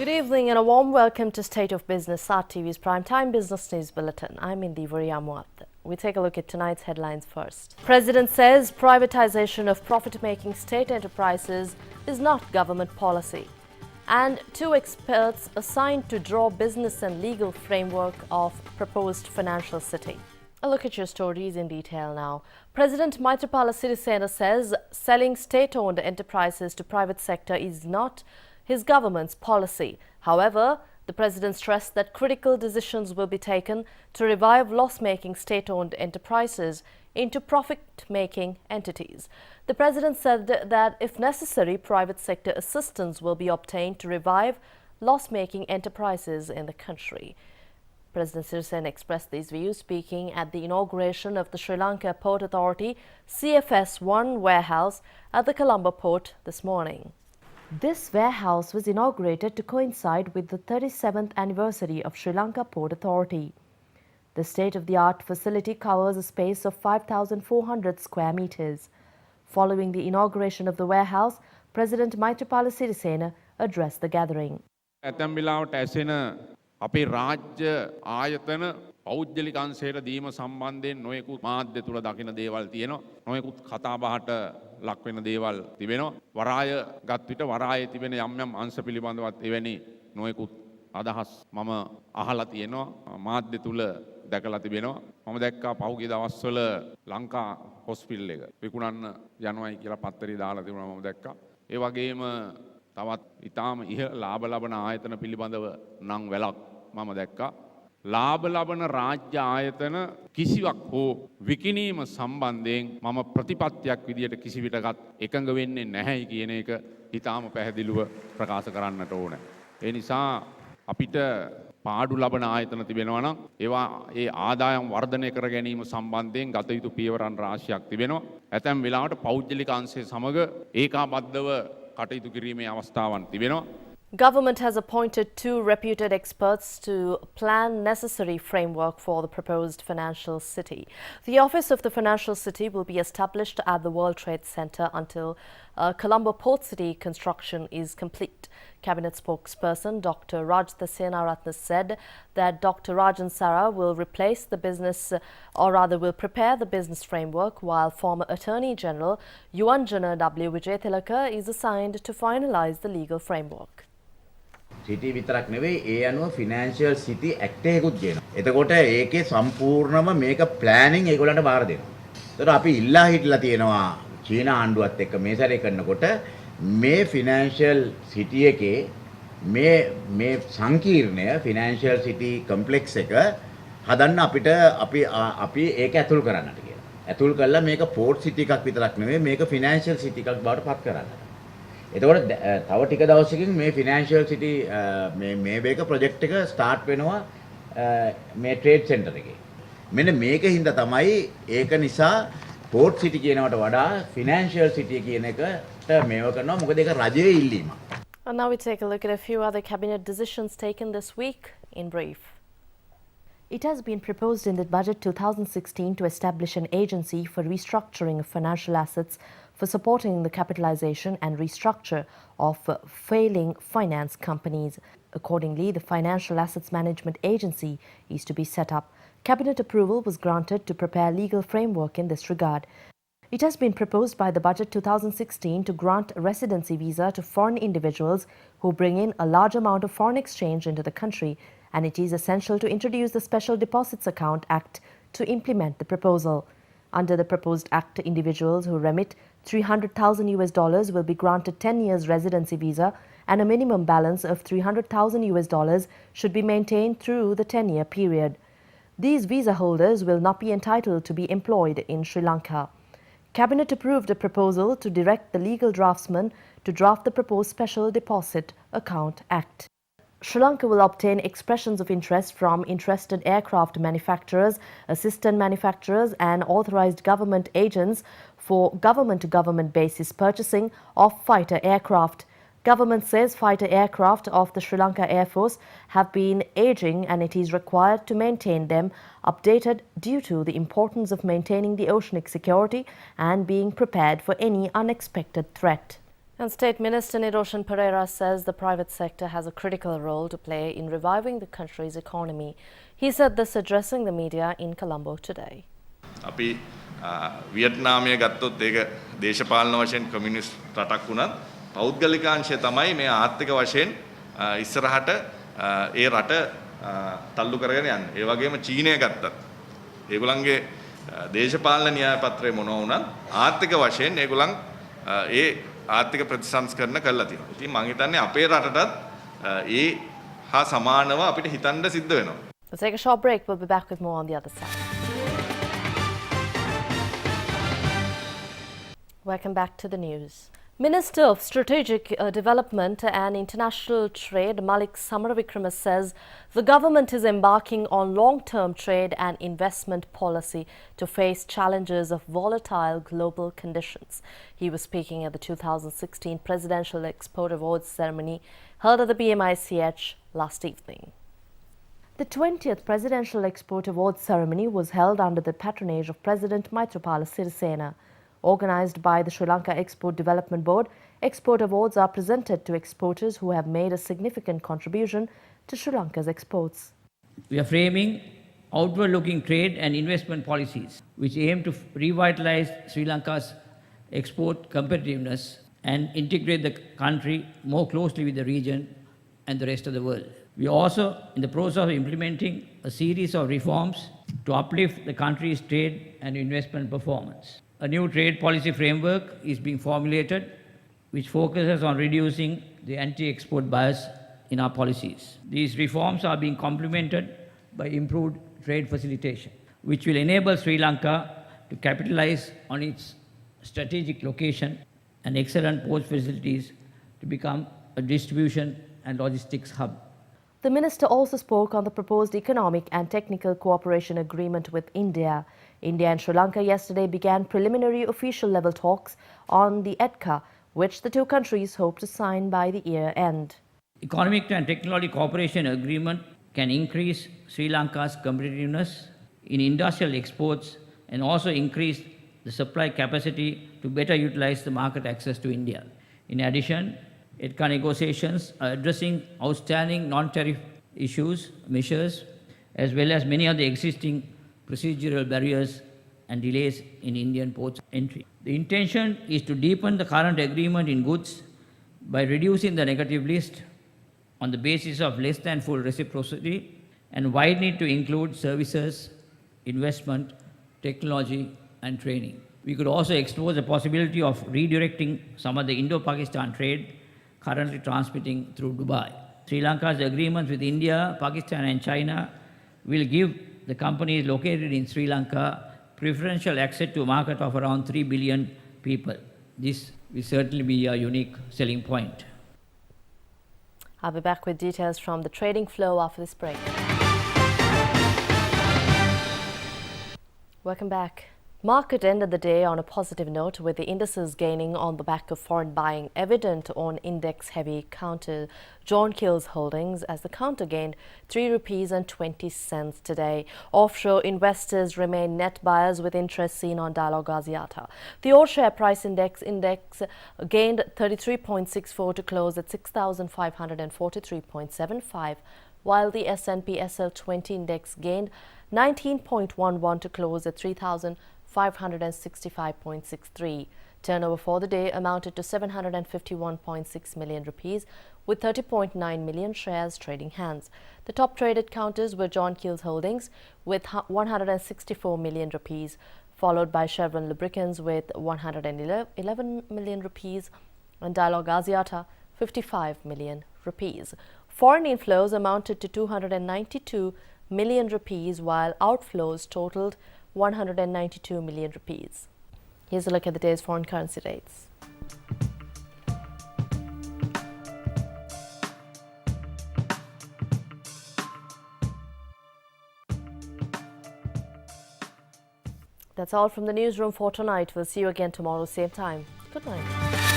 Good evening and a warm welcome to State of Business, RTV's primetime business news bulletin. I'm Indi Variamuat. We take a look at tonight's headlines first. President says privatization of profit-making state enterprises is not government policy. And two experts assigned to draw business and legal framework of proposed financial city. A look at your stories in detail now. President Maithripala Sirisena says selling state-owned enterprises to private sector is not his government's policy. However, the president stressed that critical decisions will be taken to revive loss-making state-owned enterprises into profit-making entities. The president said that if necessary, private sector assistance will be obtained to revive loss-making enterprises in the country. President Sirisena expressed these views speaking at the inauguration of the Sri Lanka Port Authority CFS1 warehouse at the Colombo port this morning. This warehouse was inaugurated to coincide with the 37th anniversary of Sri Lanka Port Authority. The state-of-the-art facility covers a space of 5,400 square meters. Following the inauguration of the warehouse, President Maithripala Sirisena addressed the gathering. අපේ රාජ්‍ය ආයතන පෞද්ගලික අංශයට දීම සම්බන්ධයෙන් නොයෙකුත් මාධ්‍ය තුල දකින දේවල් තියෙනවා. නොයෙකුත් කතාබහට ලක් වෙන දේවල් තිබෙනවා. වරාය ගත් විට වරායේ තිබෙන යම් යම් අංශ පිළිබඳවත් එවැනි නොයෙකුත් අදහස් මම අහලා තියෙනවා. මාධ්‍ය තුල දැකලා තිබෙනවා. මම දැක්කා පහුගිය දවස්වල ලංකා හොස්පිටල් එක විකුණන්න යනවායි කියලා පත්තරේ දාලා තිබුණා මම දැක්කා. ඒ වගේම තවත් ඊටාම ඉහළ ලාභ ලබන ආයතන පිළිබඳව නම් වැලක් මම දැක්කා. ලාභ ලබන රාජ්‍ය ආයතන කිසිවක් හෝ විකිණීම සම්බන්ධයෙන් මම ප්‍රතිපත්තියක් විදියට කිසි විටකත් එකඟ වෙන්නේ නැහැයි කියන එක ඊටාම පැහැදිලිව ප්‍රකාශ කරන්නට ඕනේ. ඒ නිසා අපිට පාඩු ලබන ආයතන තිබෙනවා නම් ඒවා ඒ ආදායම් වර්ධනය කර ගැනීම සම්බන්ධයෙන් ගත යුතු පියවරන් රාශියක් තිබෙනවා. ඇතැම් වෙලාවට පෞද්ගලික අංශය සමග ඒකාබද්ධව කටයුතු කිරීමේ අවස්ථාවන් තිබෙනවා. Government has appointed two reputed experts to plan necessary framework for the proposed financial city. The office of the financial city will be established at the World Trade Center until Colombo Port City construction is complete. Cabinet spokesperson Dr. Rajitha Senaratne said that Dr. Rajan Sara will replace the business, or rather will prepare the business framework, while former Attorney General Yuanjana W. Vijaytilaka is assigned to finalize the legal framework. සිටි විතරක් නෙවෙයි ඒ අනුව ෆිනෑන්ෂියල් සිටි act එකකුත් ගේනවා. එතකොට ඒකේ සම්පූර්ණම මේක ප්ලෑනින් ඒගොල්ලන්ට බාර දෙනවා. ඒතර අපි ඉල්ලා හිටලා තියෙනවා චීන ආණ්ඩුවත් එක්ක මේ සැරේ කරනකොට මේ ෆිනෑන්ෂියල් සිටි එකේ මේ සංකීර්ණය ෆිනෑන්ෂියල් සිටි කම්ප්ලෙක්ස් එක හදන්න අපි ඒක ඇතුල් කරන්නට කියලා. ඇතුල් කළා මේක පෝර්ට් සිටි එකක් විතරක් නෙවෙයි මේක ෆිනෑන්ෂියල් සිටි එකක් බවට පත් කරන්නට. එතකොට තව ටික දවසකින් මේ ෆිනෑන්ෂියල් සිටි මේ මේක ප්‍රොජෙක්ට් එක ස්ටාර්ට් වෙනවා මේ ට්‍රේඩ් සෙන්ටර් එකේ. මෙන්න මේකින්ද තමයි ඒක නිසා පෝර්ට් සිටි කියනවට වඩා ෆිනෑන්ෂියල් සිටි කියන එකට මේව කරනවා මොකද ඒක රජයේ ඉල්ලීමක්. And now we take a look at a few other cabinet decisions taken this week in brief. It has been proposed in the budget 2016 to establish an agency for restructuring of financial assets for supporting the capitalization and restructure of failing finance companies. Accordingly, the Financial Assets Management Agency is to be set up. Cabinet approval was granted to prepare legal framework in this regard. It has been proposed by the budget 2016 to grant a residency visa to foreign individuals who bring in a large amount of foreign exchange into the country, and it is essential to introduce the Special Deposits Account Act to implement the proposal. Under the proposed act, individuals who remit $300,000 will be granted 10 years residency visa, and a minimum balance of $300,000 should be maintained through the 10-year period. These visa holders will not be entitled to be employed in Sri Lanka. Cabinet approved a proposal to direct the legal draftsman to draft the proposed Special Deposit Account Act. Sri Lanka will obtain expressions of interest from interested aircraft manufacturers, assistant manufacturers and authorized government agents for government-to-government basis purchasing of fighter aircraft. Government says fighter aircraft of the Sri Lanka Air Force have been aging and it is required to maintain them updated due to the importance of maintaining the oceanic security and being prepared for any unexpected threat. And State Minister Niroshan Pereira says the private sector has a critical role to play in reviving the country's economy. He said this addressing the media in Colombo today. අපි වියට්නාමය ගත්තොත් ඒක දේශපාලන වශයෙන් කමියුනිස්ට් රටක් වුණත් පෞද්ගලිකාංශය තමයි මේ ආර්ථික වශයෙන් ඉස්සරහට ඒ රට තල්ලු කරගෙන යන්නේ. ඒ වගේම චීනය ගත්තත් ඒගොල්ලන්ගේ දේශපාලන න්‍යාය පත්‍රය මොනවා වුණත් ආර්ථික වශයෙන් ඒගොල්ලන් ඒ ආර්ථික ප්‍රතිසංස්කරණ කරලා තියෙනවා. ඉතින් මම හිතන්නේ අපේ රටටත් ඒ හා සමානව අපිට හිතන්න සිද්ධ වෙනවා. We'll take a short break. We'll be back with more on the other side. Welcome back to the news. Minister of Strategic Development and International Trade Malik Samaravikrama says the government is embarking on long-term trade and investment policy to face challenges of volatile global conditions. He was speaking at the 2016 Presidential Export Awards ceremony held at the BMICH last evening. The 20th Presidential Export Awards ceremony was held under the patronage of President Maithripala Sirisena. Organised by the Sri Lanka Export Development Board, export awards are presented to exporters who have made a significant contribution to Sri Lanka's exports. We are framing outward-looking trade and investment policies which aim to revitalize Sri Lanka's export competitiveness and integrate the country more closely with the region and the rest of the world. We are also in the process of implementing a series of reforms to uplift the country's trade and investment performance. A new trade policy framework is being formulated which focuses on reducing the anti-export bias in our policies. These reforms are being complemented by improved trade facilitation, which will enable Sri Lanka to capitalize on its strategic location and excellent port facilities to become a distribution and logistics hub. The minister also spoke on the proposed economic and technical cooperation agreement with India. India and Sri Lanka yesterday began preliminary official level talks on the EDCA, which the two countries hope to sign by the year end. Economic and technology cooperation agreement can increase Sri Lanka's competitiveness in industrial exports and also increase the supply capacity to better utilize the market access to India. In addition, EDCA negotiations are addressing outstanding non-tariff measures, as well as many of the existing procedural barriers and delays in Indian ports entry. The intention is to deepen the current agreement in goods by reducing the negative list on the basis of less than full reciprocity and widening it to include services, investment, technology and training. We could also explore the possibility of redirecting some of the Indo-Pakistan trade currently transmitting through Dubai. Sri Lanka's agreements with India, Pakistan and China will give the companies located in Sri Lanka preferential access to a market of around 3 billion people. This will certainly be a unique selling point. I'll be back with details from the trading flow after this break. Welcome back. Market ended the day on a positive note, with the indices gaining on the back of foreign buying evident on index-heavy counter John Keells Holdings, as the counter gained ₹3.20 today. Offshore investors remain net buyers, with interest seen on Dialog Axiata. The All Share Price Index gained 33.64 to close at 6,543.75, while the S&P SL20 index gained 19.11 to close at 3,565.63. Turnover for the day amounted to ₹751.6 million, with 30.9 million shares trading hands. The top traded counters were John Keells Holdings with ₹164 million, followed by Chevron Lubricants with ₹111 million and Dialog Axiata ₹55 million. Foreign inflows amounted to ₹292 million, while outflows totaled ₹192 million. Here's a look at the day's foreign currency rates. That's all from the newsroom for tonight. We'll see you again tomorrow, same time. Good night.